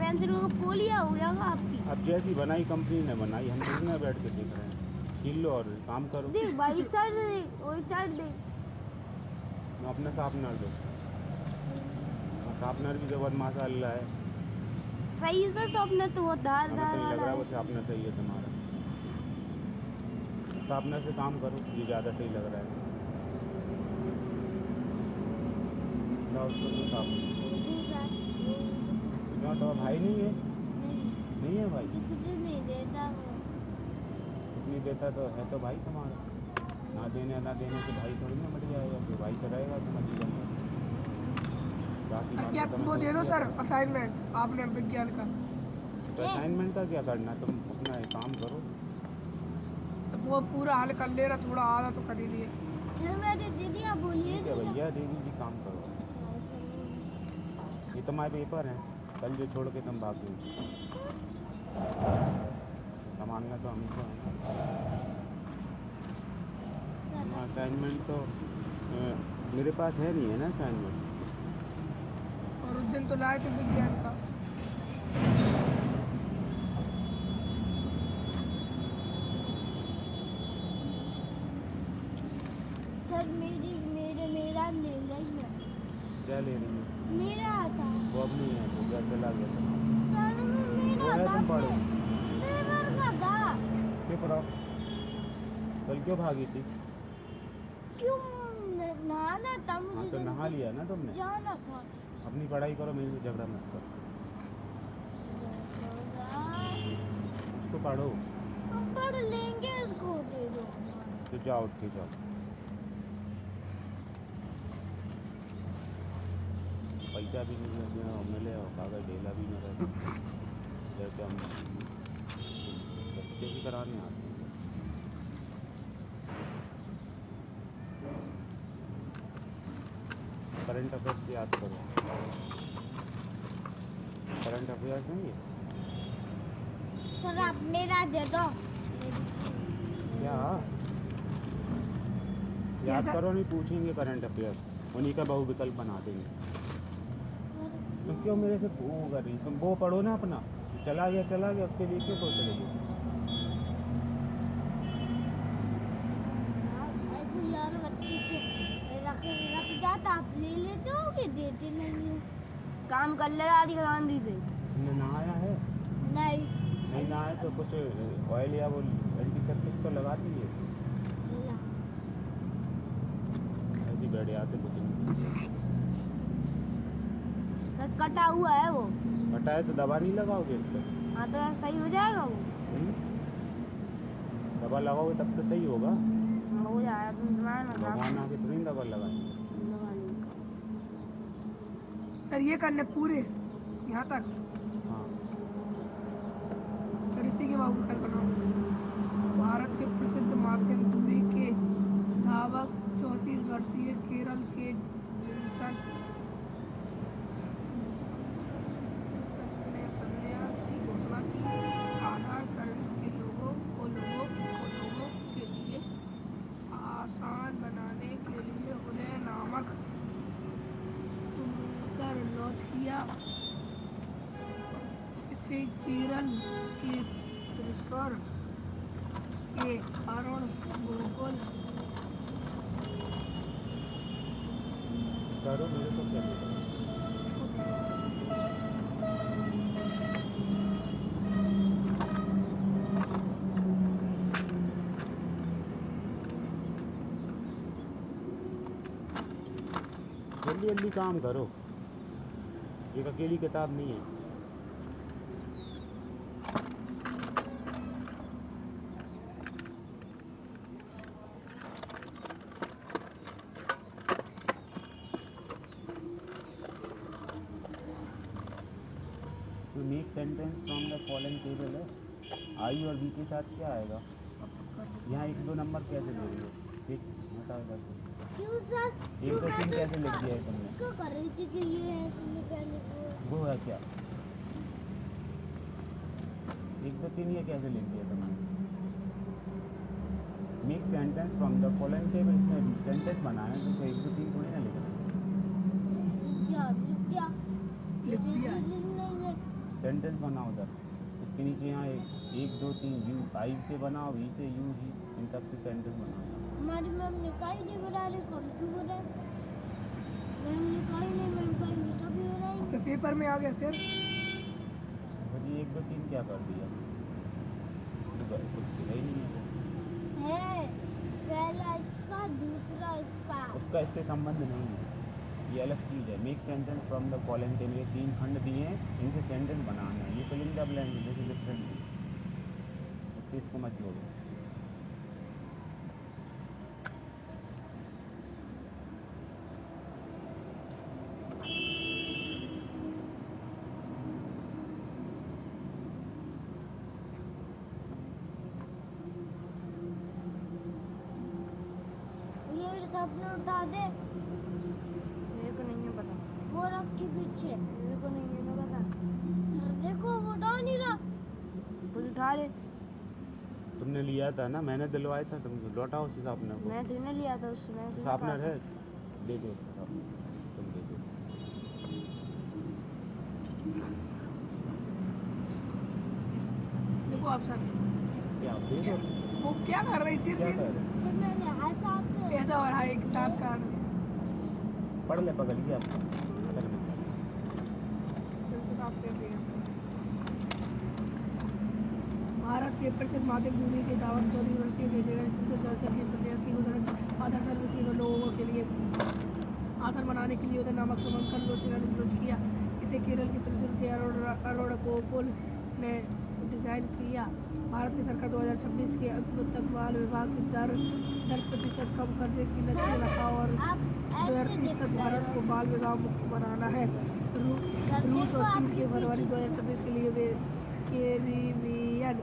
Pencil को polio हो गया आपकी। अब जैसी बनाई कंपनी ने बनाई, हम कितना बैठ के देख रहे हैं। छील लो और काम करो। देख भाई चढ़ दे, वही चढ़ दे। अपना शार्पनर दो, शार्पनर भी जबरदस्त माशाल्लाह है। सही से शार्पनर तो बहुत धार हमें धार तो नहीं लग वाला रहा है। वो शार्पनर सही है तुम्हारा। शार्पनर से काम करो, ये ज़्यादा सही लग रहा है। ना उसको तो शार्पनर क्यों, तो भाई नहीं है? नहीं है भाई? कुछ नहीं देता वो। कुछ नहीं देता तो है तो भाई तुम्हारा। ना देने से भाई थोड़ी ना मर जाएगा, फिर भाई तो रहेगा, समझ लीजिए। क्या वो दे दो सर असाइनमेंट आपने विज्ञान का। तो असाइनमेंट का क्या करना, तुम अपना काम करो। वो पूरा हल कर ले रहा, थोड़ा आधा तो कर ही लिए। चलो मैंने दे दिया, बोलिए। ठीक है भैया, दे दीजिए, काम करो। ये तुम्हारे पेपर हैं, कल जो छोड़ के तुम भाग गए। संभालना तो हमको है। असाइनमेंट तो मेरे पास है नहीं है ना असाइनमेंट। और उस दिन तो लाए थे विज्ञान का। सर मेरा ले लिया। क्या ले रही है? मेरा था। वो अब नहीं है, तो क्या चला गया था। सर मेरा वो है, था। तुम पढ़ो। पेपर का था। चुप रहो। कल क्यों भागी थी? क्यों नहाना था मुझे। हाँ तो नहा लिया ना तुमने। जाना था। अपनी पढ़ाई करो, मेरे से झगड़ा मत करो। उसको पढ़ो। हम पढ़ लेंगे, इसको दे दो। तो जाओ, उठ के जाओ। पैसा भी नहीं मिले और कागज ढेला भी न रहे, जैसे हम बच्चे भी कराने आते हैं। करंट अफेयर्स याद करो। करंट अफेयर्स नहीं है सर आप मेरा दे दो। क्या? याद करो, नहीं पूछेंगे करंट अफेयर्स, उन्हीं का बहुविकल्प बना देंगे। तुम क्यों मेरे से वो कर रही? तुम वो पढ़ो ना अपना। चला गया, उसके लिए क्यों सोच रही हो? ऐसे यार बच्चे के रख जाता, आप ले लेते हो कि देते नहीं हो? काम कर ले रहा थी गांधी से। तुमने नहाया है? नहीं नहाया तो कुछ ऑयल या वो एंटीसेप्टिक तो लगा दीजिए। ऐसी बैठ आते कुछ नहीं। सर कटा हुआ है वो। कटा है तो दवा नहीं लगाओगे इस पर? हाँ तो सही हो जाएगा वो। दवा लगाओगे तब तो सही होगा। हो जाएगा, तुम भगवान आके तो नहीं दवा लगाएंगे। सर ये करने पूरे यहाँ तक। हाँ सर इसी के बहुविकल्प बनाओ। भारत के प्रसिद्ध माध्यम दूरी के धावक 34 वर्षीय केरल के जिनसन ने संन्यास की घोषणा की। आधार सर्विस के लोगों के लिए आसान बनाने के लिए उन्हें नामक सुनकर लॉन्च किया। इसे केरल के त्रिशूर के अरुण गोकुल करो, मेरे को क्या देगा? जल्दी जल्दी काम करो, एक अकेली किताब नहीं है। तो make sentence from the following table है। आई और बी के साथ क्या आएगा? यहाँ 1 2 नंबर कैसे ले रही हो? ठीक, बताओ इधर से। क्यों सर? 1 2 3 कैसे लिख दिया है तुमने? क्यों कर रही थी कि ये है इसमें पहले वो है क्या? 1 2 3 ये कैसे लिख दिया तुमने? Make sentence from the following table, इसमें सेंटेंस बनाना है, तो 1 2 3 थोड़ी ना लिखना है। लिख दिया। सेंटेंस बनाओ उधर, इसके नीचे यहाँ 1 2 3 यू, आई से बनाओ, वी से यू, ही, इन सब से सेंटेंस बनाओ। हमारी मैम ने कहीं नहीं बना रही, कम क्यों बना है? मैम ने कहीं नहीं, मैम कहीं मीठा भी बनाएंगे। तो पेपर में आ गया फिर जी 1 2 3 क्या कर दिया, तो कुछ ही नहीं है वो। है पहला इसका, दूसरा इसका। उसका इससे संबंध नहीं है, ये अलग चीज़ है। Make sentence from the following table, 3 खंड दिए हैं, इनसे सेंटेंस बनाना है। ये fill in the blank, this is different, इससे इसको मत जोड़ो। ये सपने उठा दे, मेरे को नहीं है पता, वो रख के पीछे। मेरे को नहीं है पता। सर देखो वो उठा नहीं रहा। कुछ उठा ले, तुमने लिया था ना, मैंने दिलवाया था तुमको, लौटाओ उसी सापने को। मैं तो नहीं लिया था उससे, मैं सापनर है, दे दो उसका सापनर, तुम दे दो। देखो आप सर क्या दे दो, वो क्या कर रही थी क्या कर रहे हो? फिर मैंने ऐसा आपने ऐसा हो रहा है, एक दांत काट दिया। पढ़ ले, पकड़ लिया आपको, अलग नहीं। फिर से आप कर रही हैं। भारत के प्रसिद्ध माध्यम दूरी के दावत 14 वर्षीय के दर्शक की संदेश की गुजरत आधार सर्विस के लोगों के लिए आसन बनाने के लिए उदय नामक समंकन लॉन्च किया। इसे केरल की त्रिशूल के अरोड़ा कोपुल ने डिज़ाइन किया। भारत की सरकार 2026 के अंत तक बाल विवाह की दर 10% कम करने की लक्ष्य रखा और आप ऐसे 2030 तक भारत को बाल विवाह मुक्त बनाना है। रूस और चीन के फरवरी 2026 के लिए वे कैरिबियन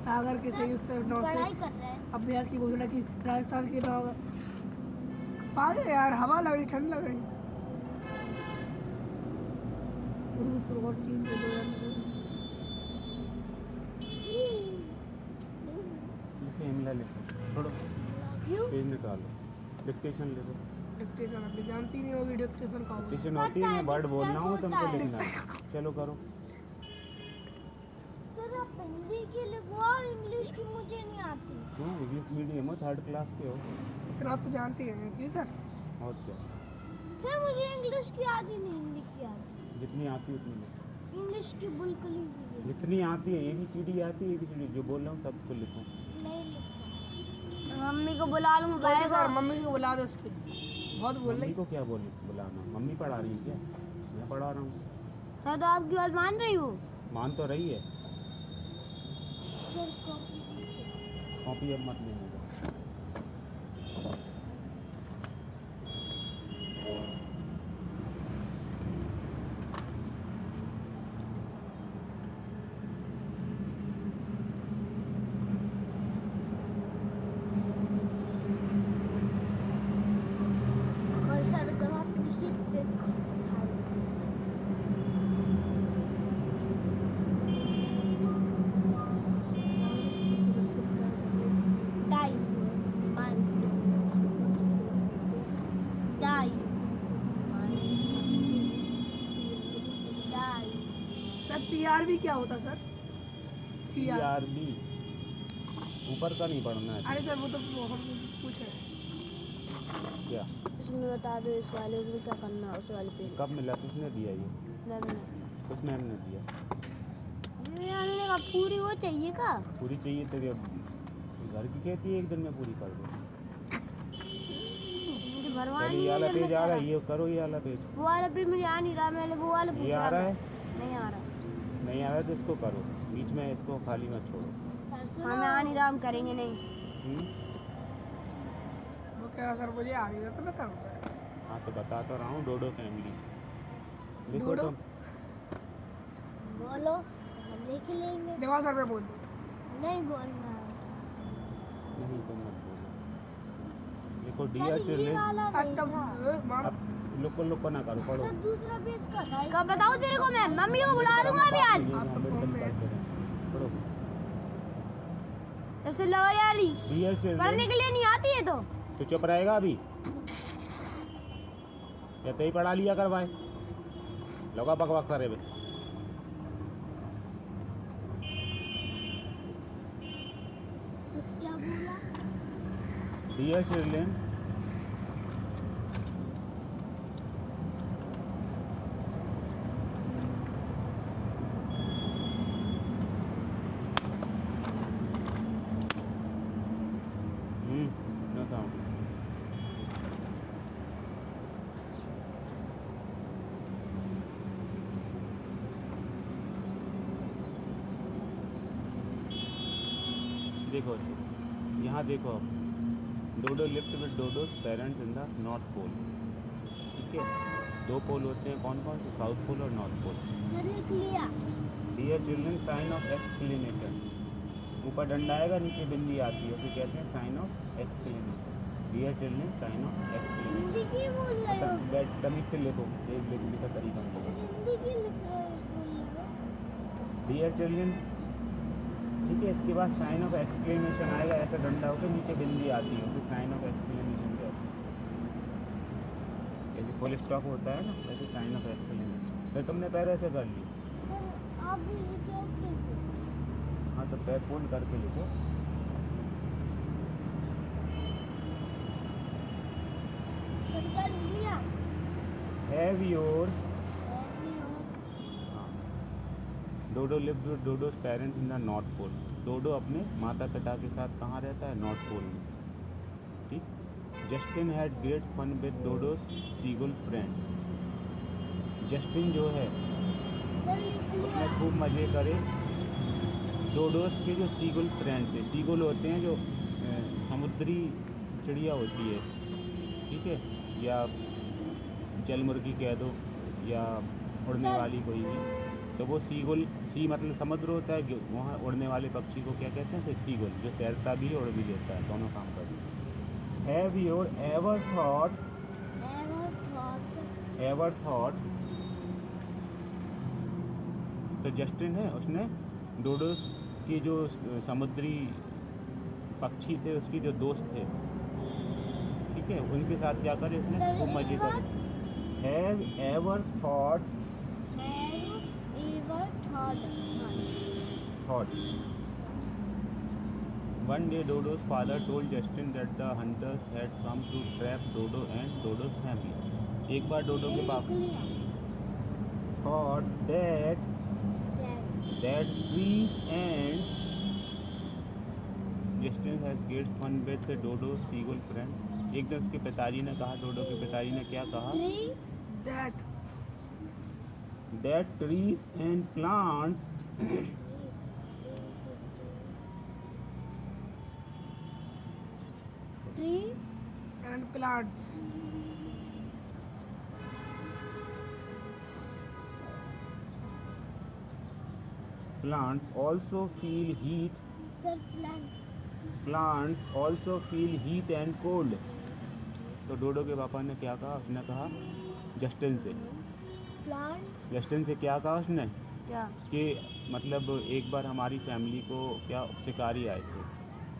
सागर के संयुक्त नौसेना पढ़ाई कर रहे हैं। अभ्यास की घोषणा की। राजस्थान के नौ पागल यार, हवा लग रही, ठंड लग रही। रूस और चीन के लिखो, इमला लिखो, छोड़ो, क्यों? पेज निकालो, डिक्टेशन लिखो। डिक्टेशन अभी जानती नहीं होगी डिक्टेशन का होता है। डिक्टेशन होती है, मैं वर्ड बोल रहा हूँ, तुमको लिखना है। चलो करो। सर आप हिंदी की लिखवाओ, इंग्लिश की मुझे नहीं आती। क्यों, इंग्लिश मीडियम हो, 3rd क्लास के हो, फिर आप तो जानती हैं जी सर। और क्या, सर मुझे इंग्लिश की आती नहीं, हिंदी की आती। जितनी आती है उतनी लिखो। इंग्लिश की बिल्कुल ही नहीं जितनी आती है, ABCD आती है, ABCD जो बोल रहा हूँ सब को लिखो। लिखता। मम्मी को बुला लूँ, तो बैठ सर मम्मी को बुला दो उसकी, बहुत बोल मम्मी रही। को क्या बुलाना, मम्मी पढ़ा रही है क्या, मैं पढ़ा रहा हूँ। सर तो आपकी बात मान रही हूँ। मान तो रही है, सर कॉपी दीजिए। कॉपी अब मत लेने दो। और सर अगर आप प्लीज पे डाई मान डाई मान डाई। सर PRB क्या होता सर? PR। PRB ऊपर का नहीं पढ़ना है। अरे सर वो तो हम पूछ रहे हैं। क्या, इसमें बता दो इस वाले को क्या करना है, उस वाले पे। कब मिला, किसने दिया ये, मैम ने किस मैम ने दिया? मैंने कहा पूरी वो चाहिए का। पूरी चाहिए तेरी, अब घर की कहती है 1 दिन में पूरी कर दो। मुझे चलो भरवानी ये है वाला जब मैं पेज आ कह रहा रहा। है, ये करो, ये वाला पेज वो वाला पे मुझे आ नहीं रहा, मैंने वो वाला पूछ ये आ रहा है, नहीं आ रहा। नहीं आ रहा है तो इसको करो, बीच में इसको खाली मत छोड़ो। हमें आ नहीं रहा, हम करेंगे नहीं। वो कह रहा सर मुझे आ नहीं रहा तो मैं करूँगा। हाँ तो बता तो रहा हूँ, डोडो फैमिली लिखो डोडो? तुम। बोलो हम लिख लेंगे। देखो सर मैं बोल दूँ। नहीं बोलना है। नहीं तुम मत बोलो, लिखो सर डियर ये चिल्ड्रन। वाला नहीं तब था। मार अब लुको ना करो, पढ़ो। सर दूसरा पेज का था। कब बताऊँ तेरे को, मैं मम्मी को बुला दूंगा अभी आज। आप तो अम्बेडकर फॉर्म में पढ़ते रहे। पढ़ो, जब से लवर यारी डियर पढ़ने चिल्ड्रन। के लिए नहीं आती है तो चुप रहेगा अभी, या तो ही पढ़ा लिया कर भाई, लगा बकवाक करे बे। Dear children, no sound. देखो यहाँ देखो आप, dodo lived with dodo's parents in the north pole. ठीक है, दो पोल होते हैं, कौन कौन से, साउथ पोल और नॉर्थ पोल। सर लिख लिया। Dear children, sign of exclamation. ऊपर डंडा आएगा, नीचे बिंदी आती है, उसे कहते हैं sign of exclamation. Dear children, sign of exclamation. Hindi की बोल रहे हो? बैठ तमीज से लिखो, एक लिखने का तरीका हमको बता। हिंदी की बोल रहे हो? डियर चिल्ड्रन, ठीक है, इसके बाद साइन ऑफ एक्सक्लेमेशन आएगा, ऐसा डंडा होकर नीचे बिंदी आती है, उसे साइन ऑफ एक्सक्लेमेशन कहते हैं। जैसे फुल स्टॉप होता है ना, वैसे साइन ऑफ एक्सक्लेमेशन। फिर तुमने पैर ऐसे कर लिए। सर आप भी लिखे अच्छे से। हाँ, तो पैर फोल्ड करके लिखो। सर कर लिया। Have your dodo lived with dodo's parents in the north pole. Dodo अपने माता पिता के साथ कहाँ रहता है, नॉर्थ पोल में। ठीक। Justin had great fun with dodo's seagull friends. Justin जो है सर लिख लिया। उसने खूब मज़े करे डोडोज के जो सीगुल फ्रेंड थे। सीगुल होते हैं जो समुद्री चिड़िया होती है, ठीक है, या जल मुर्गी कह दो, या उड़ने वाली कोई भी, तो वो सीगुल, सी मतलब समुद्र होता है, वहाँ उड़ने वाले पक्षी को क्या कहते हैं, सीगुल, जो तैरता भी है उड़ भी लेता है, दोनों काम करते हैं। हैव योर एवर थॉट तो जस्टिन है, उसने डोडोस के जो समुद्री पक्षी थे, उसके जो दोस्त थे, ठीक है, उनके साथ क्या करे, उसने खूब मजे करे। Have ever thought One day Dodo's father told Justin that the hunters had come to trap Dodo and Dodo's family. एक बार डोडो के पापा thought that trees and Justin has great fun with the Dodo's seagull friend. एक दिन उसके पिताजी ने कहा, डोडो के पिताजी ने क्या कहा, that trees and plants and plants also feel heat. Sir Plants also feel heat and cold. तो डोडो के पापा ने क्या कहा, उसने कहा जस्टिन से, प्लांट जस्टिन से क्या कहा उसने, क्या कि मतलब एक बार हमारी फैमिली को क्या शिकारी आए थे,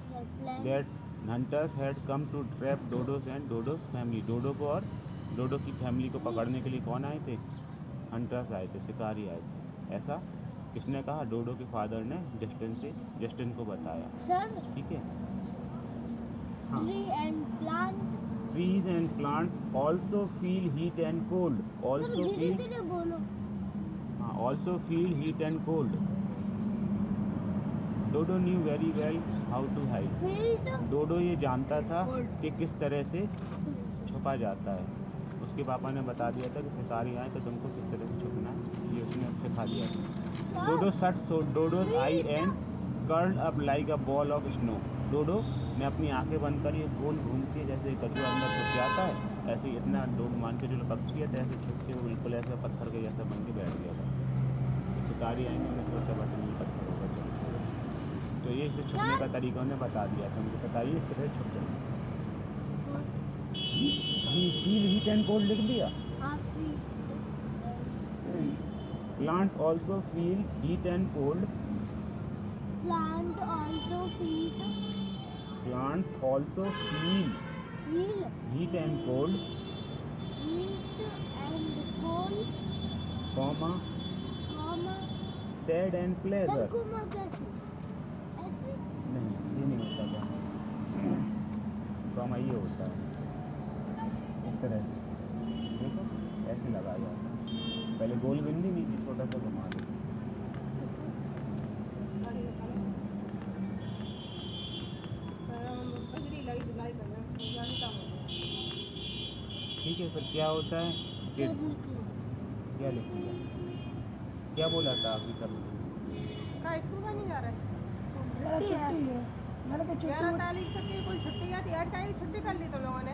sir plant that hunters had come to trap dodos and dodo's family. Dodo को और डोडो की फैमिली को पकड़ने के लिए कौन आए थे, हंटर्स आए थे, शिकारी आए थे। ऐसा किसने कहा, डोडो के फादर ने जस्टिन को बताया। सर ठीक है, हाँ। Trees and plants also feel heat and cold. Also धीरे फील, धीरे बोलो। हाँ, also feel heat and cold. Dodo knew very well how to hide. Field dodo ये जानता था कि किस तरह से छुपा जाता है। उसके पापा ने बता दिया था कि शिकारी आए तो तुमको किस तरह से छुपना है, ये उसने सिखा दिया था। Dodo sat so Dodo's eye and curled up like a ball of snow. Dodo ने अपनी आंखें बंद कर ये गोल घूमती है, जैसे कछुआ अंदर छुप जाता है, ऐसे ही इतना डोड मान के जो पक्षी है, तो ऐसे छुप के वो बिल्कुल ऐसा पत्थर के जैसा बन के बैठ गया था। तो शिकारी आएंगे, उन्हें सोचा बटन में पत्थर होगा, तो ये इसे छुपने का तरीका उन्हें बता दिया था। मुझे बताइए इस तरह छुप जाए। फील हीट एंड कोल्ड लिख दिया। Plants also feel heat and cold. Plant also feel heat and cold, comma sad and pleasure. कैसे ऐसे नहीं, ये नहीं होता था। कॉमा ये होता है इस तरह से, देखो ऐसे लगाया जाता है। पहले गोल बिंदी नीचे छोटा सा घुमा दो। ठीक है, फिर क्या होता है कि क्या लिख दिया, क्या बोला था अभी तक? स्कूल का नहीं जा रहा है। मेरा छुट्टी है, मैंने कहा 11 छुट्टी तारीख तक की कोई छुट्टी या थी, 8 तारीख छुट्टी कर ली तुम लोगों ने।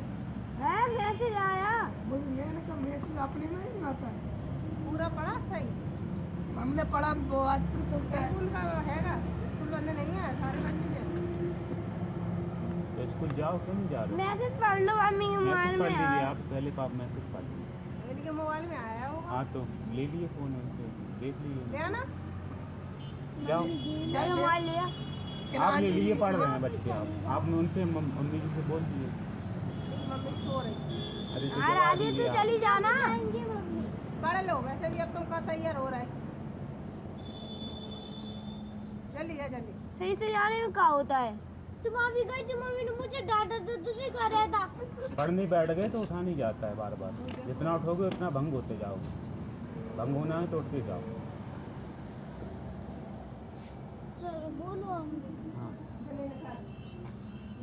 है मैसेज आया। मैंने कहा मैसेज अपने में नहीं आता। पूरा पढ़ा सही? हमने पढ़ा वो आज फिर तो क्या है। स्कूल का हैगा, स्कूल बंद नहीं है, सारे बच्चे हैं। तो स्कूल जाओ, क्यों नहीं जा रहे? मैसेज पढ़ लो मम्मी के मोबाइल मैसेज पढ़ में लीजिए यार। आप, पहले तो आप मैसेज पढ़ लीजिए। इनके मोबाइल में आया होगा, हाँ तो ले लिए फ़ोन उनसे, देख लीजिए। ले आना। जाओ, चलो मोबाइल लिया। आप ले लिए, पढ़ रहे हैं बच्चे। आपने उनसे मम्मी जी से बोल दिए। मम्मी सो रही। अरे तो यार जवाब आगे दीजिए तो आप। चली जाना। पढ़ लो, वैसे भी अब तुमका तैयार हो रहा है। जल्दी जा जल्दी। सही से जाने में क्या होता है? तुम अभी गई थी, मम्मी ने मुझे डांटा था, तुझे कह रहा था। पढ़ने बैठ गए तो उठा नहीं जाता है बार बार। जितना उठोगे उतना भंग होते जाओगे। भंग होना है तो उठते जाओ। चलो बोलो हाँ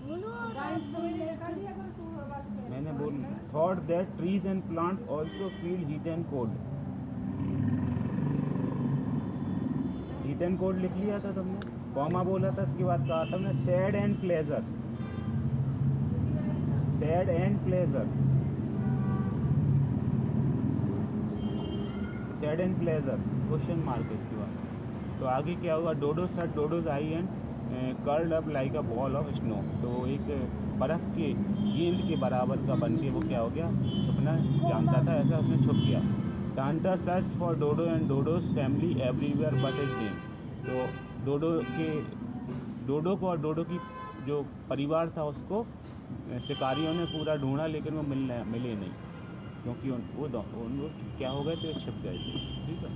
बोलो। मैंने बोल thought that trees and plants also feel heat and cold. Heat and cold लिख लिया था तुमने, कॉमा बोला था, उसके बाद कहा था हमने sad and pleasure. Sad and pleasure, sad and pleasure question mark इसके बाद। तो आगे क्या हुआ? Dodo shut dodo's eye and curled up like a ball of snow. तो एक बर्फ़ के गेंद के बराबर का बन के वो क्या हो गया? छुपना जानता था, ऐसा उसने छुप गया। टांटा search for dodo and dodo's family everywhere but is game. तो डोडो को और डोडो की जो परिवार था उसको शिकारियों ने पूरा ढूंढा, लेकिन वो मिले नहीं, क्योंकि वो क्या हो गए थे, छिप गए थे। ठीक है।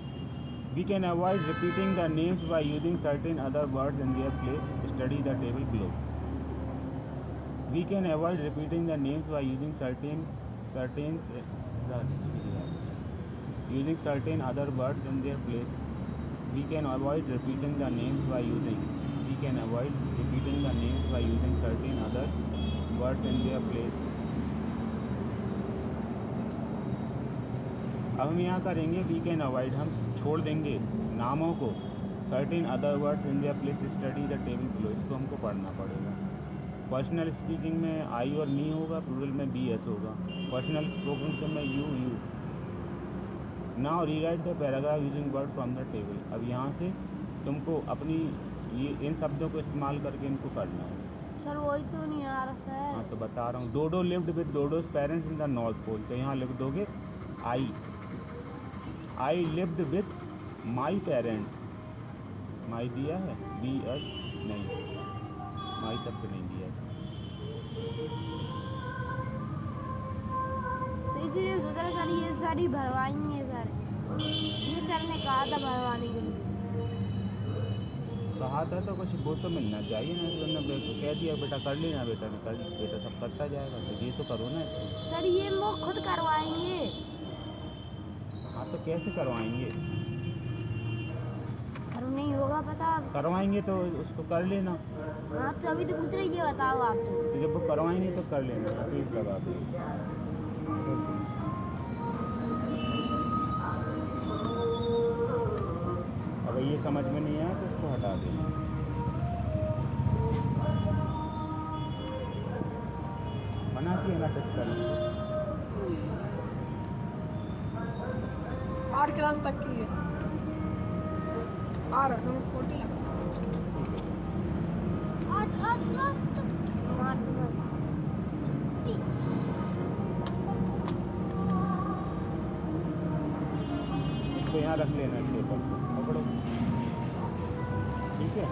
We can avoid repeating the names by using certain other words in their place. Study the table below. We can avoid repeating the names by using certain other words in their place. We can avoid repeating the names by using. We can avoid repeating the names by using certain other words in their place. अब हम यहाँ करेंगे we can avoid, हम छोड़ देंगे नामों को। Certain other words in their place. Study the table below, इसको हमको पढ़ना पड़ेगा। पर्सनल स्पीकिंग में आई और मी होगा, प्लूरल में बी एस होगा। पर्सनल स्पोकन में you you. Now rewrite the paragraph using word from the table. अब यहाँ से तुमको अपनी ये इन शब्दों को इस्तेमाल करके इनको करना है। सर वही तो नहीं आ रहा सर। हाँ तो बता रहा हूँ। Dodo lived with dodo's parents in the north pole. तो यहाँ लिख दोगे I lived with my parents. My दिया है, बी एस नहीं, माई शब्द नहीं दिया है। सही इसलिए सोच रहा सर ये सारी भरवाएंगे सर। ये सर ने कहा था भरवाने के लिए। कहा था तो कुछ वो तो मिलना चाहिए ना, वरना तो कह दिया बेटा कर लेना, बेटा ने कर, बेटा सब करता जाएगा, तो ये तो करो ना इसको। सर ये वो खुद करवाएंगे। हाँ तो कैसे करवाएंगे? सर नहीं होगा पता। करवाएंगे तो उसको कर लेना। हाँ तो अभी तो पूछ रहे ये बताओ आप तो जब वो करवाएंगे तो कर लेना, फीस लगा दो। अगर ये समझ में नहीं आया तो इसको हटा देना। मना किया ना टेस्ट करने। 8 क्लास तक की है। आ रहा समझ पोटी लगा। 8 क्लास तक इसको यहाँ रख लेना, पेपर पकड़ो, ठीक है।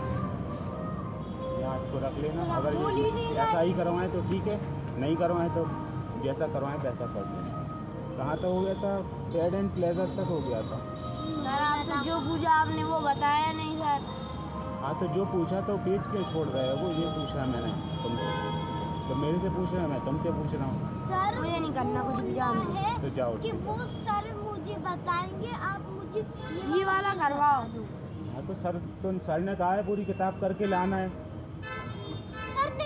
यहाँ इसको रख लेना। अगर ऐसा ही करवाएं तो ठीक है, नहीं करवाएं तो जैसा करवाएं वैसा कर देना। कहाँ तक हो गया था? सैड एंड प्लेजर तक हो गया था। सर आपसे जो पूछा आपने वो बताया नहीं सर। हाँ तो जो पूछा तो पेज के छोड़ रहे हो, वो ये पूछा मैंने तुमसे। तो मेरे से पूछ रहे हैं, मैं तुमसे पूछ रहा हूँ। सर मुझे नहीं करना कुछ भी, जाओ। है तो जाओ कि ठीक वो सर मुझे बताएंगे, आप मुझे ये वाला करवाओ। हाँ तो सर ने कहा है पूरी किताब करके लाना है। सर ने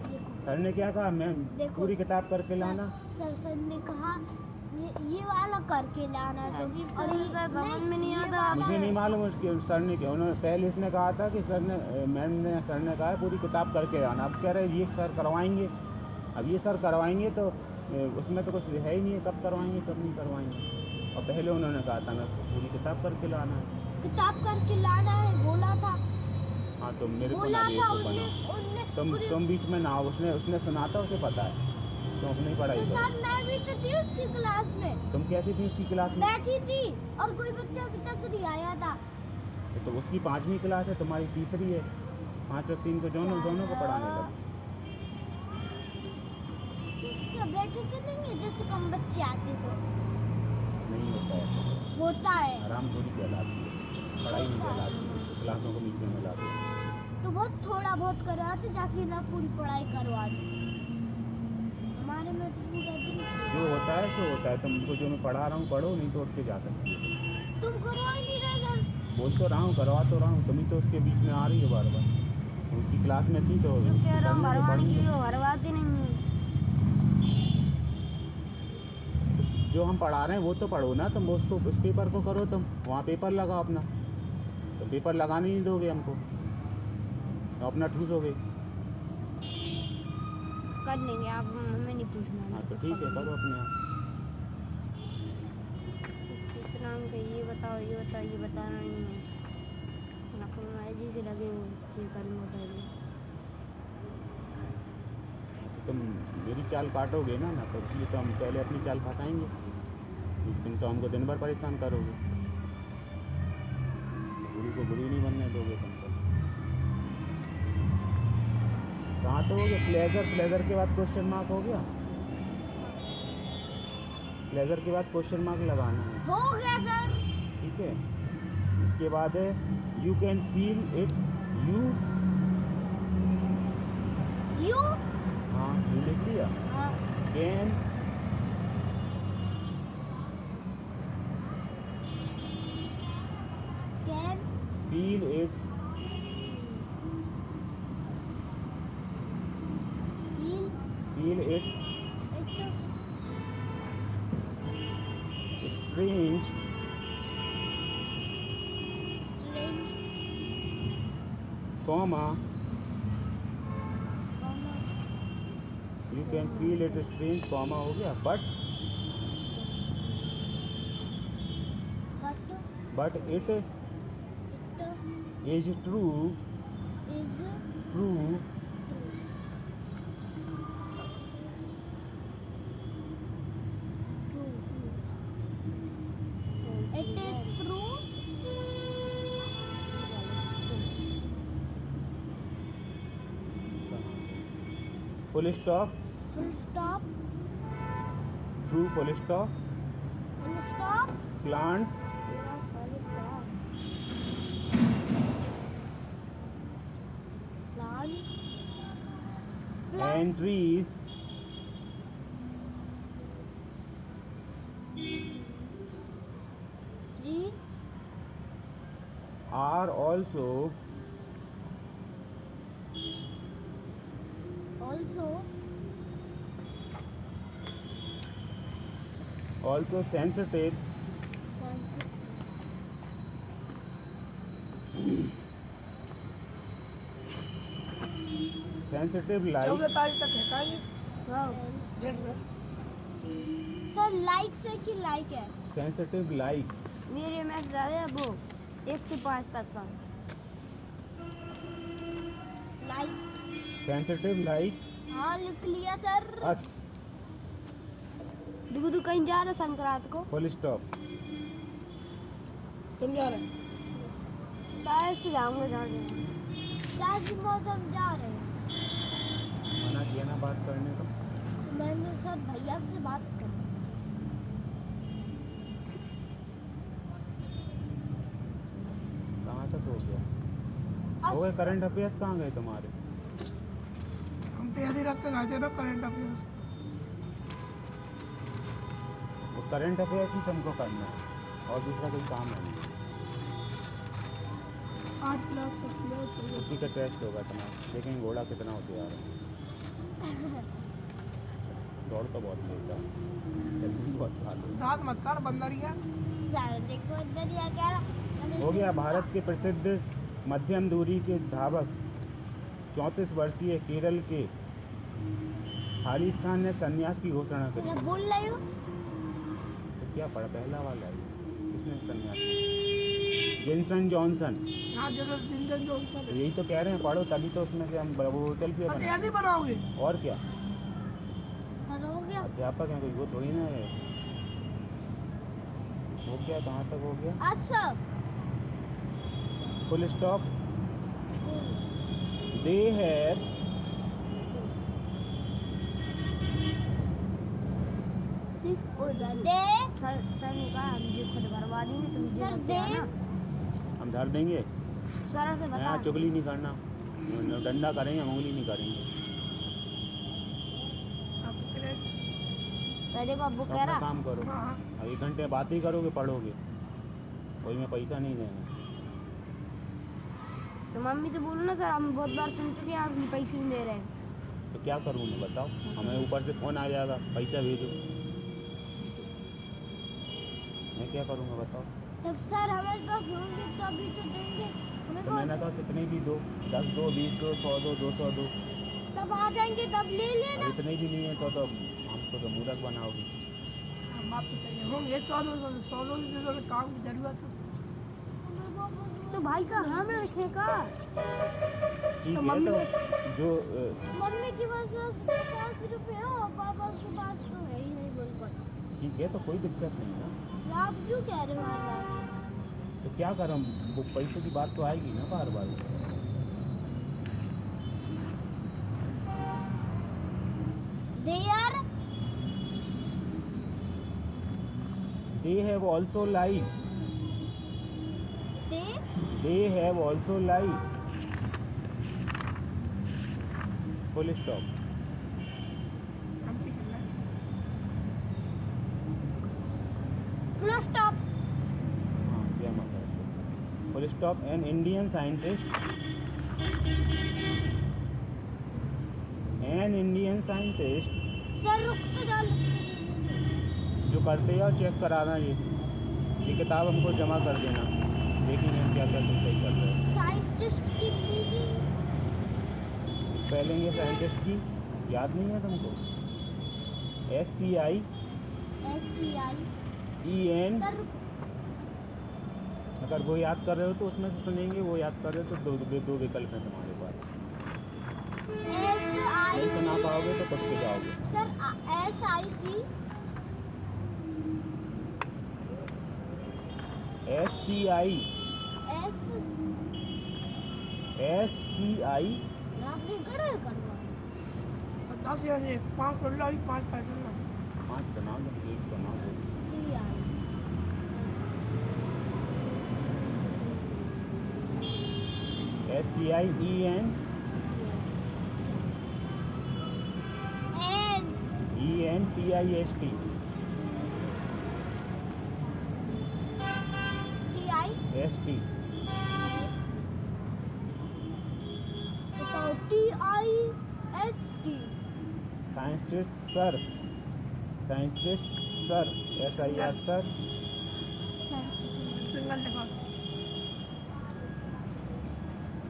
देखो सर ने क्या कहा, मैं देखो, पूरी किताब करके लाना। सर ने कहा ये वाला करके लाना है अजीब तुम, सा और लगता है, समझ में नहीं ये आता। वाला मुझे है। नहीं मालूम उसके सर ने क्या, उन्होंने पहले इसने कहा था कि सर ने सर ने कहा है पूरी किताब करके लाना। अब कह रहे ये सर करवाएंगे। अब ये सर करवाएंगे तो उसमें तो कुछ है ही नहीं है, कब करवाएंगे कब नहीं करवाएंगे। और पहले उन्होंने कहा था मैं पूरी किताब करके लाना है। किताब करके लाना है बोला था। हाँ तो मेरे को बोला ना था बेवकूफ़ बनाओ। तुम बीच में ना आओ, उसने सुना था, उसे पता है तुम अपनी पढ़ाई तो करो। सर मैं भी तो थी उसकी क्लास में, तुम कैसी थी उसकी क्लास में? बैठी थी और कोई बच्चा अभी तक नहीं आया था। तो उसकी 5वीं क्लास है, तुम्हारी तीसरी है। 5 और 3 को दोनों को पढ़ाने लगे। उसका बैठे थे नहीं है, जैसे कम बच्चे आते तो नहीं होता है, होता है। आराम थोड़ी कहलाती है, पढ़ाई नहीं कहलाती है, क्लासों को बीच में मिलाते हैं। तो बहुत थोड़ा बहुत करवाते, जाके ना पूरी पढ़ाई करवा दी। हमारे में तो पूरा दिन जो होता है सो होता है। तुमको जो मैं पढ़ा रहा हूँ पढ़ो, नहीं तो उठ के जा सकती है। तुम करवा ही नहीं रहे सर। बोल तो रहा हूँ, करवा तो रहा हूँ, तुम ही तो उसके बीच में आ रही हो बार बार। तुम उसकी क्लास में थी तो जो कह रहा हूँ करने तो भरवाने पड़ी। के लिए, वो भरवाते नहीं है। जो हम पढ़ा रहे हैं वो तो पढ़ो ना, तुम उसको उस पेपर को करो, तुम वहाँ पेपर लगाओ अपना। तो पेपर लगाने नहीं दोगे हमको तो अपना ठूसोगे। कर लेंगे, आप हमें नहीं पूछना। हाँ तो ठीक है, करो अपने आप। पूछना हमको, ये बताओ ये बताना नहीं है। नकल से लगे हो चेक करूँगा पहले। तुम मेरी चाल काटोगे ना तो इसलिए तो हम पहले अपनी चाल फंसाएंगे। तुम तो हमको दिन भर परेशान करोगे, गुरु को गुरु नहीं बनने दोगे तुम तो। कहाँ तो हो गया प्लेजर के बाद क्वेश्चन मार्क हो गया। प्लेजर के बाद क्वेश्चन मार्क लगाना है, हो गया सर। ठीक है। इसके बाद है you can feel it. You हाँ यू लिख दिया। हाँ can can feel it feel it strange strange comma you can feel it strange comma हो गया but it is true It is true. Full stop Full stop. True full stop Full stop. Plants Full stop. Plants. And trees Trees are also also sensitive चौदह like तारीख तक है का ये wow. Date है। Sir like से कि like है? सेंसिटिव लाइक मेरे मैथ ज़्यादा है वो 1 से 5 तक का। लाइक सेंसिटिव लाइक हाँ लिख लिया सर। अस दुगु कहीं जा रहा संक्रांत को, फुल स्टॉप तुम जा रहे हैं शायद से जाऊँगा झाड़ू। चाची मौसम जा रहे हैं। मना किया ना बात करने को। मैंने सर भैया से बात कर कहाँ तक हो गया? हो गए करंट अफेयर्स कहाँ गए तुम्हारे? हम तो ऐसे रख के गए थे ना करंट अफेयर्स। वो करंट अफेयर्स ही तुमको करना है और दूसरा कोई काम है नहीं। 8 क्लास तक किया चाहिए। उसी का टेस्ट होगा तुम्हारा, देखेंगे घोड़ा कितना होते आ रहा है। दौड़ तो बहुत लेता है, जल्दी बहुत भाग। दांत मत कर बंदर ही है। सारे देखो इधर या क्या हो गया। भारत के प्रसिद्ध मध्यम दूरी के धावक 34 वर्षीय केरल के खालिस्तान ने संन्यास की घोषणा करी। मैं बोल रही हूँ तो क्या पढ़ा पहला वाला है, किसने संन्यास किया? जिनसन जॉनसन। हाँ जगह जिंदन जो उसका तो यही तो कह रहे हैं पढ़ो, तभी तो उसमें से हम होटल क्यों बस बना। ऐसे ही बनाओगे। और क्या, हो गया अध्यापक हैं कोई, वो थोड़ी ना है। हो गया, कहाँ तक हो गया? अच्छा full stop. They have they sir ने कहा हम जी खुद करवा देंगे, तुम जी सर मत दे आना। हम धर देंगे। सर से बता। यहाँ चुगली नहीं करना, डंडा करेंगे, उंगली नहीं करेंगे। सर देखो अब वो तो कह अपना रहा काम करो। हाँ अब 1 घंटे बात ही करोगे, पढ़ोगे, कोई में पैसा नहीं देना। तो मम्मी से बोलो ना सर, हम बहुत बार सुन चुके हैं आप पैसे नहीं दे रहे हैं। तो क्या करूँ मैं, बताओ? हमें ऊपर से फ़ोन आ जाएगा, पैसा भेजो, मैं क्या करूँगा बताओ? तब सर हमारे पास होंगे तभी तो देंगे हमें तो मैंने कहा कितने भी दो, 10 दो, 20 दो, 100 दो, 200 दो। तब आ जाएंगे तब ले लेना। अब इतने भी नहीं है तो हमको तो मूर्ख बनाओगे। बात तो सही है। होंगे 100 200 काम की जरूरत है। तो भाई का हम रखने का। ठीक तो है, मम्मी तो जो मम्मी के पास 50 रुपए है और पापा के पास तो है ही नहीं बिल्कुल। ठीक है, तो कोई दिक्कत नहीं है ना। आप क्यों कह रहे हो बार-बार? तो क्या करूँ, वो पैसे की बात तो आएगी ना बार बार। दे यार they have also life, they they have also life, full stop. हम ठीक है ना। Full stop. हाँ क्या मतलब, full stop. An Indian scientist, an Indian scientist sir रुक तो जा। जो करते हैं और चेक कराना, ये किताब हमको जमा कर देना, देखेंगे हम क्या क्या तुम सही कर रहे हो। साइंटिस्ट की मीटिंग स्पेलिंग है साइंटिस्ट की, याद नहीं है तुमको? SCI SCI EN। सर अगर वो याद कर रहे हो तो उसमें से सुनेंगे, वो याद कर रहे हो तो दो विकल्प हैं तुम्हारे पास। नहीं सुना पाओगे तो कुछ के जाओगे। सर SIC SCI आपने कड़ा करवा 10 या 5 कर लो, 5 पैसे ना। 5 बनाओ, 1 बनाओ। SCI EN ENTIST ST बताओ TIST scientist sir, scientist sir, SIR sir. Single लिखा।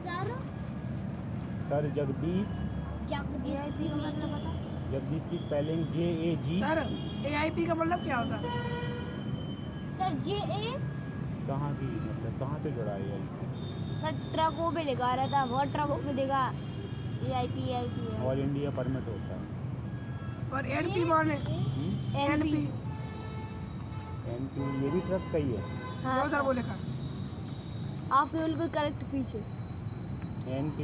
सर सर जगदीश, जगदीश का मतलब बता। जगदीश की स्पेलिंग JAG। सर AIP का मतलब क्या होता है? सर JA कहाँ की, मतलब कहाँ से जुड़ा है? सर ट्रकों पे लिखा रहता है, बहुत ट्रकों पे देखा AIP है। ऑल इंडिया परमिट होता है। और NP माने NP NP ये भी ट्रक का ही है। हाँ सर वो लिखा। आपके बिल्कुल करेक्ट पीछे। NP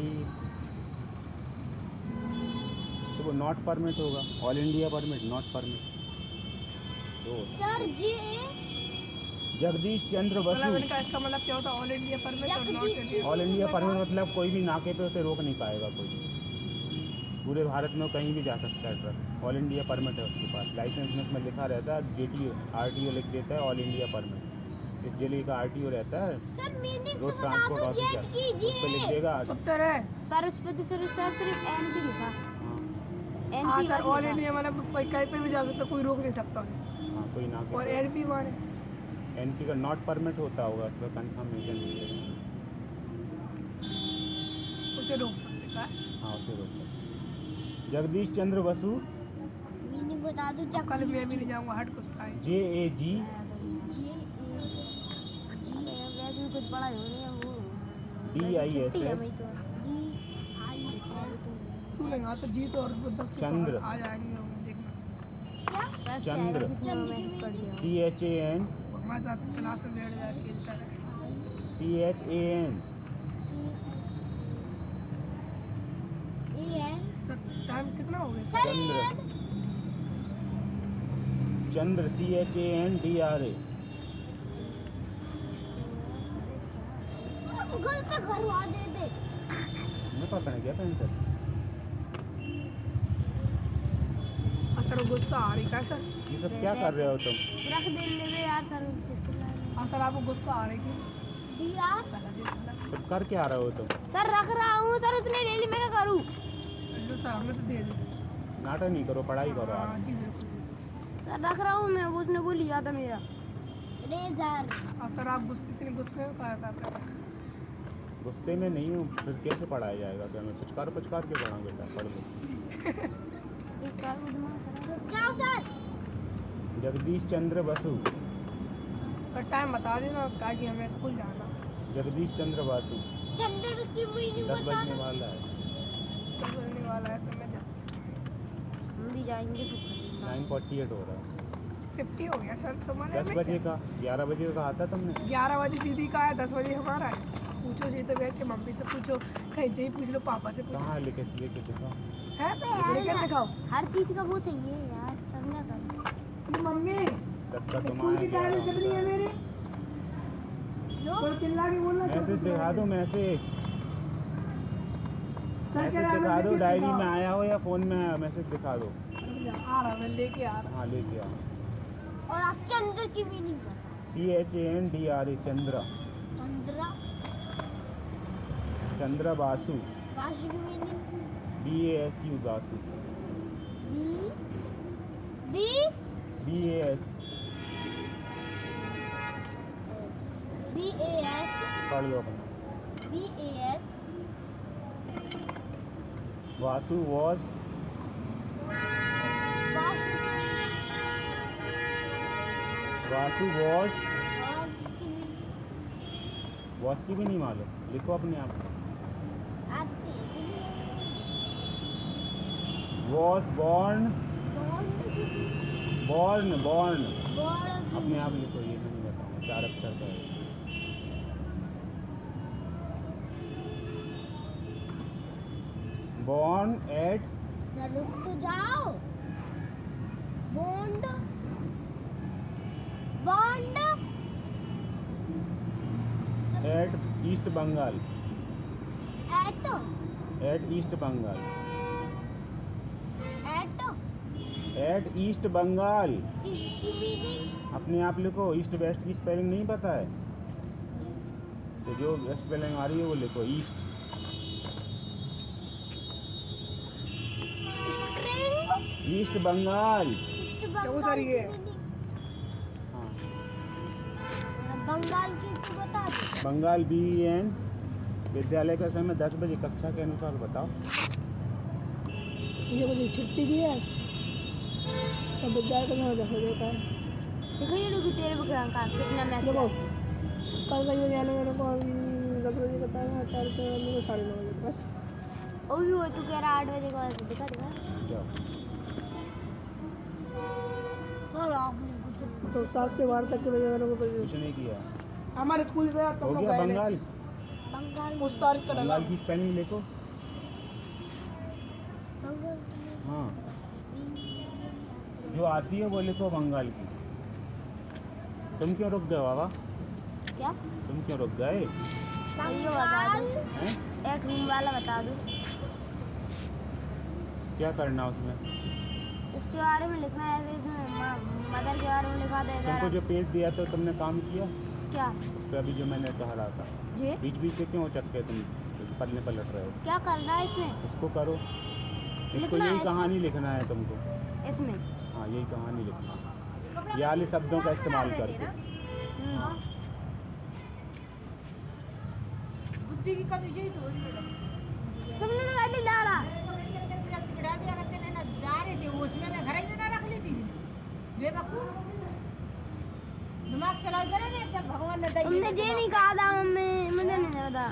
तो वो नॉट परमिट होगा, all India permit, not permit. तो सर JA जगदीश चंद्र मतलब बसु। इनका इसका मतलब क्या होता है? ऑल इंडिया परमिट और not Jagdish India. All India permit मतलब कोई भी नाके पे उसे रोक नहीं पाएगा कोई। पूरे भारत में वो कहीं भी जा सकता है ट्रक। ऑल इंडिया परमिट है उसके पास। लाइसेंस में उसमें लिखा रहता है जेटी RTO लिख देता है ऑल इंडिया परमिट। इस जिले का RTO रहता है, सर मीनिंग तो रोड बता ट्रांसपोर्ट दो, ऑफिसर, जेट उस पर लिख कीजिए। देगा। उत्तर है। पर उस पे तो सर सिर्फ NP लिखा। हाँ हाँ NP सर, बस ऑल लिखा। इंडिया मतलब कोई कहीं पे भी जा सकता, कोई रोक नहीं सकता उन्हें। हाँ, कोई ना और के NP माने NP का नॉट परमिट होता होगा, उस पर कन्फर्मेशन मिलेगा। उसे रोक सकते का। हाँ, उसे रोक सकते। जगदीश चंद्र बसु मीनिंग बता दो, कल मैं भी नहीं जाऊंगा, हट गुस्सा है। JAG वैसे भी कुछ बड़ा हो नहीं है वो। DISS छुट्टी है वही तो। तू लगा तो जीत और वो दक्षिण चंद्र। आ जाएंगे हम, देखना। बस चंद्र। आएगा जितना चंद्र की मैसेज पढ़ लिया। CHAN हमारे साथ क्लास में बैठ जाए खेलता रहे। CHAN सर टाइम कितना हो गया? सर चंद्र CHANDRA। गलत करवा दे। मैं पकड़ गया था सर। सर गुस्सा आ रही है सर? ये सब क्या कर रहे हो तुम? रख दे ले यार सर। हाँ सर, आपको गुस्सा आ रही है? DR पहला दिन पहला। तुम कर क्या रहे हो तुम? सर रख रहा हूँ सर, उसने ले ली, मैं क्या करूँ? लो सर, हमें तो दे दे। नाटक नहीं करो, पढ़ाई करो हाँ आप। जी बिल्कुल। सर रख रहा हूँ मैं, वो उसने वो लिया था मेरा। रेजर। हाँ सर, आप इतने गुस्से में क्या कर रहे हैं? गुस्से में नहीं हूँ, फिर कैसे पढ़ाया जाएगा? क्या मैं पुचकार के पढ़ा बेटा? पढ़ लो। एक बार वो दिमाग खराब जाओ सर। जगदीश चंद्र बसु। सर टाइम बता देना, क्या कि हमें स्कूल जाना। जगदीश चंद्र बसु। चंद्र की मीनिंग 10 बता बजने दो। वाला है। कल बजने वाला है तो मैं हम भी जाएंगे फिर सर। 9:48 हो रहा है। 50 हो गया सर तुम्हारे 10 बजे का, 11 बजे का कहा था तुमने। 11 बजे दीदी का है, 10 बजे हमारा है। पूछो जी तो बैठ के, मम्मी से पूछो, कहीं से ही पूछ लो, पापा से पूछो। कहाँ लेके दिखाओ। है लेके दिखाओ। हर चीज का वो चाहिए यार, समझा कर। मम्मी 10 का तुम स्कूल की आए टाइम कितनी है मेरी? लो थोड़ा चिल्ला के बोलना। मैसेज दिखा दो, मैसेज सर कह रहा है दिखा दो। लेके डायरी दिखाओ। में आया हो या फोन में आया, मैसेज दिखा दो। आ रहा, मैं लेके आ रहा। हाँ, लेके आओ। और आप चंद्र की मीनिंग बता। CHANDRA चंद्रा। चंद्रा। चंद्र बासु। वाशु की meaning BASU Basu. B BAS BAS पढ़ लो अपना। BAS वासु वॉज वाशु वासु वॉज की मीनिंग वॉज की भी नहीं मालूम, लिखो अपने आप। आती है। वॉज बॉर्न बॉर्न बॉर्न बॉर्ड अपने आप लिखो, ये मैं नहीं बताऊंगा, 4 अक्षर का है। बॉर्न एट सर रुक तो जाओ। Bond bond at east Bengal. एटो एट ईस्ट बंगाल। एटो एट ईस्ट बंगाल इसकी मीनिंग अपने आप लिखो। ईस्ट वेस्ट की स्पेलिंग नहीं पता है तो जो स्पेलिंग आ रही है वो लिखो। East string east Bengal. East वो बंगाल सर की ये है। मीनिंग हाँ, बंगाल की तो बता दो। बंगाल BEN। विद्यालय का समय 10 बजे, कक्षा के अनुसार बताओ। मुझे कुछ छुट्टी की है तो विद्यालय का समय 10 बजे का है। देखो ये लोग तेरे को का कितना मैसेज देखो आया। कल सही बजे आने मेरे को 10 बजे का टाइम है, 4 9:30 बजे बस। वो भी वो तू कह रहा 8 बजे का, दिखा दिखा। जाओ। चलो आपने कुछ तो 7 से 12 तक के बजे मेरे को कुछ नहीं किया। हमारे स्कूल गया हो तुम लोग गया गए नहीं। बंगाल। बंगाल उस तारीख का डाला। बंगाल की स्पेलिंग लिखो। बंगाल हाँ, जो आती है वो लिखो बंगाल की। तुम क्यों रुक गए बाबा? क्या तुम क्यों रुक गए? ये बता दो, हैं? एक रूम वाला बता दो। क्या करना उसमें? इसके बारे में लिखना है, इसमें मदर के बारे में लिखा देगा। तुमको जो पेज दिया था तुमने काम किया क्या उस पर? अभी जो मैंने कहा रहा था, जी बीच बीच से क्यों चक्के तुम पलने पलट रहे हो? क्या करना है इसमें? इसको करो, इसको लिखना है यही इसको? कहानी लिखना है तुमको। इसमें हाँ यही कहानी लिखना है, ये वाले शब्दों का इस्तेमाल करके। हाँ बुद्धि की कमी यही तो हो रही है। तुमने तो पहले डाला। रस बिड़ा दिया करते ने ना जा रहे थे उसमें मैं घर में ना रख लेती थी बेवकूफ। दिमाग चला करे ना, जब भगवान ने दई तुमने ये नहीं कहा था मम्मी, मुझे नहीं पता।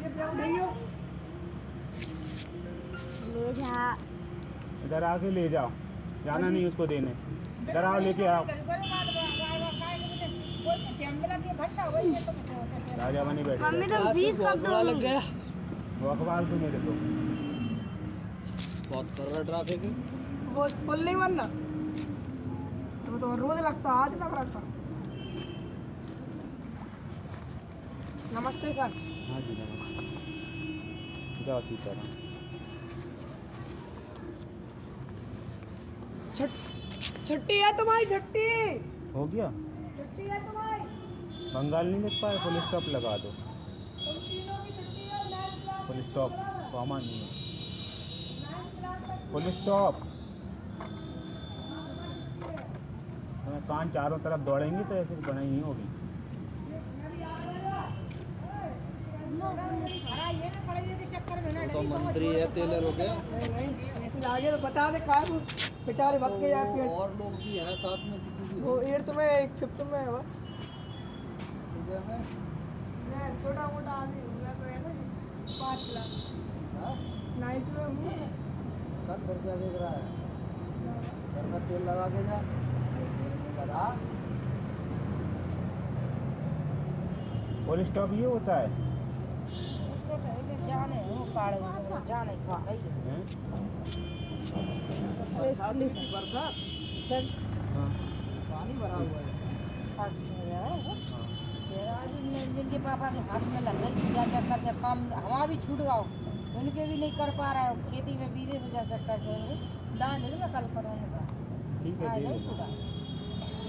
ये प्यार नहीं हो ले जा। इधर आके ले जाओ, जाना नहीं उसको देने। इधर आओ, लेके आओ। राजा बनी बैठे मम्मी तुम फीस कब दोगी? वो अखबार तो मेरे को बहुत कर रहा ट्रैफिक। वो पुल नहीं बनना तो रोज लगता, आज लग रहा था। नमस्ते सर। हाँ जी नमस्ते, जाओ टीचर। छुट्टी है तुम्हारी, छुट्टी हो गया? छुट्टी है तुम्हारी। बंगाल नहीं लिख पाए? फुल स्टॉप लगा दो। तुम तीनों की छुट्टी है। Ninth class full stop, comma नहीं है, तक फुल स्टॉप। तुम्हें कान चारों तरफ दौड़ेंगे तो ऐसे बनाई नहीं होगी। ये ना पड़े के चक्कर में ना तो मंत्री है, टेलर हो गए मैसेज आ गया तो बता दे कहाँ वो बेचारे भग के जाए फिर। और लोग भी है साथ में, किसी की वो 8th में 5th में है बस। मैं छोटा मोटा आदमी हूँ, मैं तो ऐसा 5 क्लास 9th में हूँ। कर क्या देख रहा है? सर में तेल लगा के जा लगा। फुल स्टॉप ये होता है? जाने हो काढ़े जाने का है हैं? बरसात सर हाँ पानी भरा हुआ है। जिनके पापा के हाथ में लग गई जा चक्कर से काम हवा भी छूट गया, उनके भी नहीं कर पा रहा है। खेती में बीरे से जा चक्कर से दान नहीं मैं कल करूँगा। ठीक है, दे देना।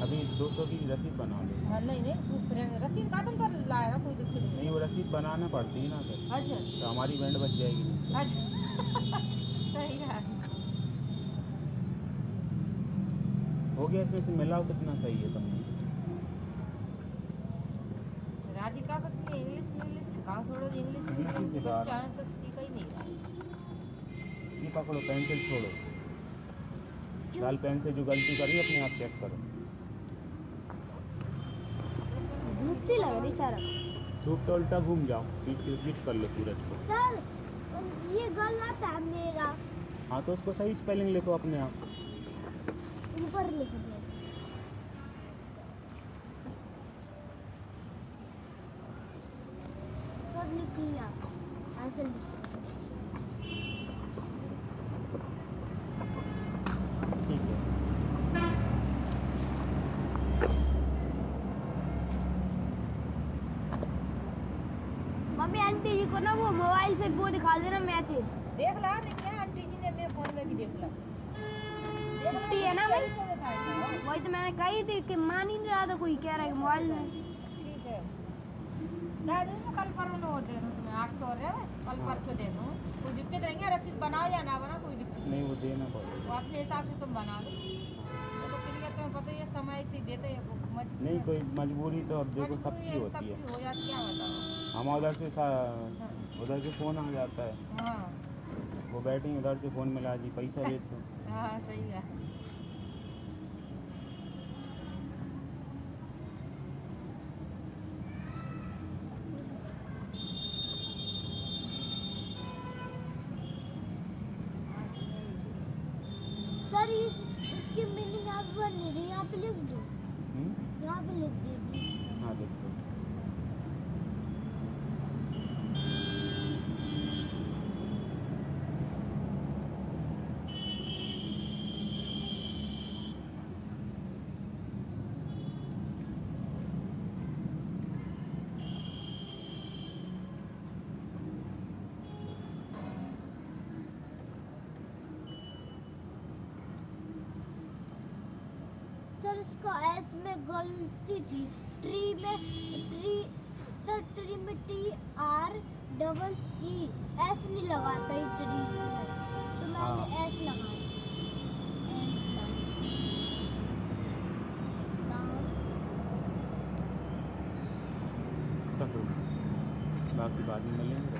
अभी 200 की रसीद बना लो। हाँ नहीं रसीद का तुम कर लाएगा, कोई दिक्कत नहीं। नहीं वो रसीद बनाना पड़ती है ना फिर, अच्छा तो हमारी बैंड बच जाएगी। अच्छा सही है। हो गया, इसमें से मिलाओ कितना सही है तुमने। राधिका को तुम इंग्लिश में सिखाओ थोड़ा, इंग्लिश में इंग्लिश ही सिखा रहा बच्चा है तो सीखा ही नहीं रहा। ये पकड़ो, पेंसिल छोड़ो, लाल पेन से जो गलती करी अपने आप चेक करो। धूप सी लग रही सर। धूप तो उल्टा घूम जाओ, पीट कर लो सूरज को। सर ये गलत है मेरा, हाँ तो उसको सही स्पेलिंग लिखो अपने आप। ऊपर लिख दे। सब लिख लिया, ऐसे लिख। ठीक है। मम्मी आंटी जी को ना वो मोबाइल से वो दिखा देना मैसेज। देख ला क्या आंटी जी ने मेरे फोन में भी देख ला। छुट्टी है ना भाई, वही तो मैंने कही थी कि मान ही नहीं रहा था, कोई कह रहा है कि मोबाइल में। ठीक है दादी मैं कल परसों वो दे दूँ तुम्हें 800 रहे, कल परसों दे दूँ। कोई दिक्कत नहीं है, रसीद बनाओ या ना बनाओ कोई दिक्कत नहीं वो देना वो पड़ेगा। अपने हिसाब से तुम बना लो। तो क्लियर तुम्हें पता ही है समय से देते हैं नहीं कोई मजबूरी तो अब देखो सबकी होती है। सबकी हो जाती क्या बताओ। हम उधर से फ़ोन आ जाता है, हाँ वो बैठी उधर से फ़ोन मिला जी पैसा दे दो। हाँ सही है। सर इसकी मीनिंग आप बन नहीं रही, यहाँ पे लिख दो, यहाँ पे लिख दीजिए। हाँ देखो उसका एस में गलती थी। ट्री में T R double E S नहीं लगा पाई ट्री से, तो मैंने एस लगा दिया। बाकी बाद में मिलेंगे।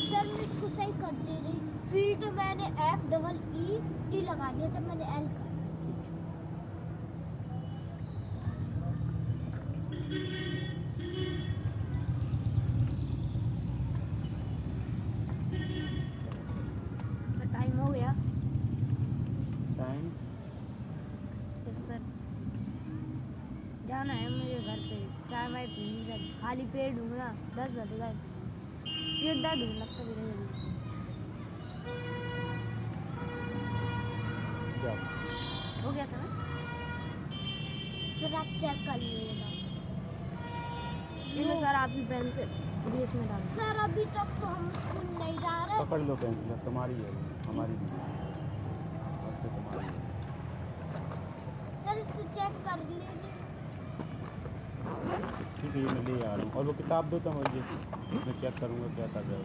सर मैं इसको सही कर दे रही, फिर तो मैंने एफ डबल ई टी लगा दिया, तो मैंने एल कर टाइम हो गया। टाइम यस सर, जाना है मुझे घर पे, चाय वाय पीनी सर, खाली पेट हूँ ना, 10 बज गए, पेट दर्द होने लगता मेरे जल्दी। क्या हो गया सर? फिर आप चेक कर लीजिएगा। ये लो सर, आपकी पेन से देश में डाल। सर अभी तक तो हम स्कूल नहीं जा रहे। पकड़ लो पेंसिल, तुम्हारी है हमारी नहीं, और फिर तुम्हारी है। सर इससे चेक कर लीजिए। ठीक है, ये मैं ले आ रहा हूँ। और वो किताब दो तो मुझे, मैं चेक करूँगा क्या कर रहे हो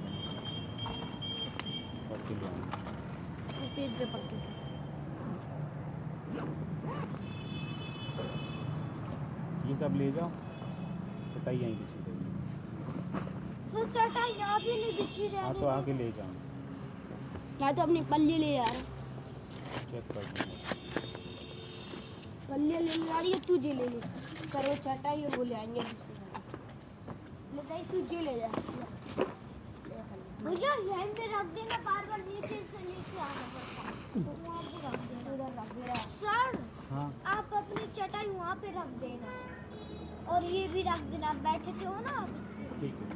करके ले आऊँगा। वो पेज जो पक्के से। ये सब ले जाओ, चटाई यहीं बिछी रहेगी। सर चटाई यहाँ भी नहीं बिछी हाँ रहने तो आके ले जाओ, या तो अपनी पल्ली ले यार, चेक कर दो। पल्ली ले आ रही है, तुझे ले ले करो चटाई और वो ले आएंगे। बताइए तुझे ले जा भैया, यहीं पे रख देना, बार बार नीचे से लेके आना पड़ता है, तो वहाँ पे रख देना। उधर रख दे रहा है। सर हाँ आप अपनी चटाई वहाँ पे रख देना, और ये भी रख देना, आप बैठे थे हो ना आप इस पे। ठीक है।